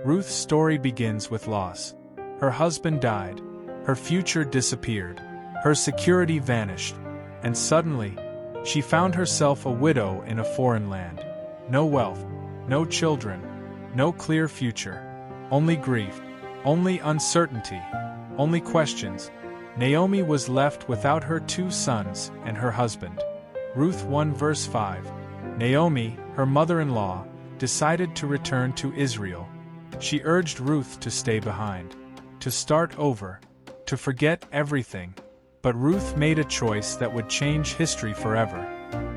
Ruth's story begins with loss. Her husband died. Her future disappeared. Her security vanished. And suddenly, she found herself a widow in a foreign land. No wealth, no children, no clear future. Only grief, only uncertainty, only questions. Naomi was left without her 2 sons and her husband. Ruth 1 verse 5. Naomi, her mother-in-law, decided to return to Israel. She urged Ruth to stay behind, to start over, to forget everything. But Ruth made a choice that would change history forever.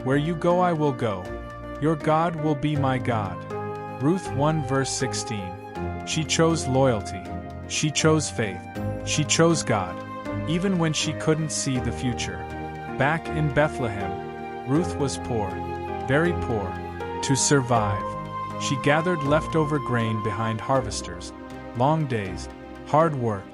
Where you go I will go. Your God will be my God. Ruth 1 verse 16. She chose loyalty. She chose faith. She chose God, even when she couldn't see the future. Back in Bethlehem, Ruth was poor, very poor. To survive, she gathered leftover grain behind harvesters. Long days, hard work,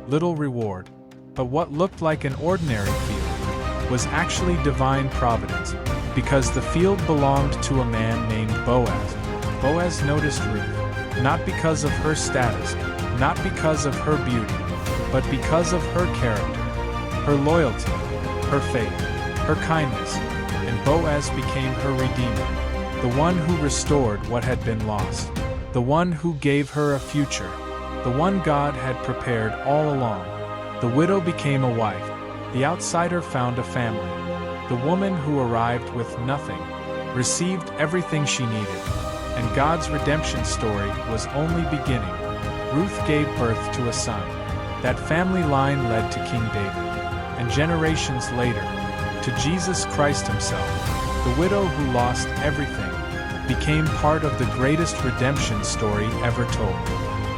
little reward. But what looked like an ordinary field was actually divine providence, because the field belonged to a man named Boaz. Boaz noticed Ruth, not because of her status, not because of her beauty, but because of her character, her loyalty, her faith, her kindness, and Boaz became her redeemer, the one who restored what had been lost, the one who gave her a future, the one God had prepared all along. The widow became a wife, the outsider found a family. The woman who arrived with nothing received everything she needed, and God's redemption story was only beginning. Ruth gave birth to a son. That family line led to King David, and generations later, to Jesus Christ himself. The widow who lost everything became part of the greatest redemption story ever told.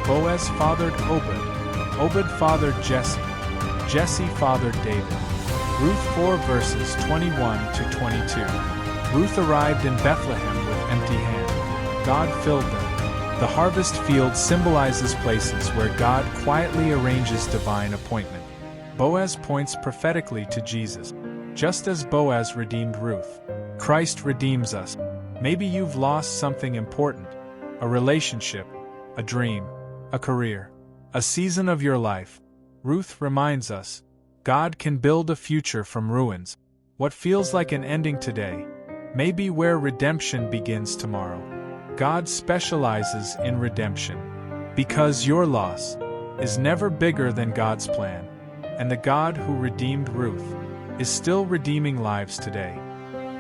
Boaz fathered Obed. Obed fathered Jesse. Jesse fathered David. Ruth 4 verses 21 to 22. Ruth arrived in Bethlehem with empty hands. God filled them. The harvest field symbolizes places where God quietly arranges divine appointment. Boaz points prophetically to Jesus. Just as Boaz redeemed Ruth, Christ redeems us. Maybe you've lost something important, a relationship, a dream, a career, a season of your life. Ruth reminds us, God can build a future from ruins. What feels like an ending today may be where redemption begins tomorrow. God specializes in redemption, because your loss is never bigger than God's plan, and the God who redeemed Ruth is still redeeming lives today.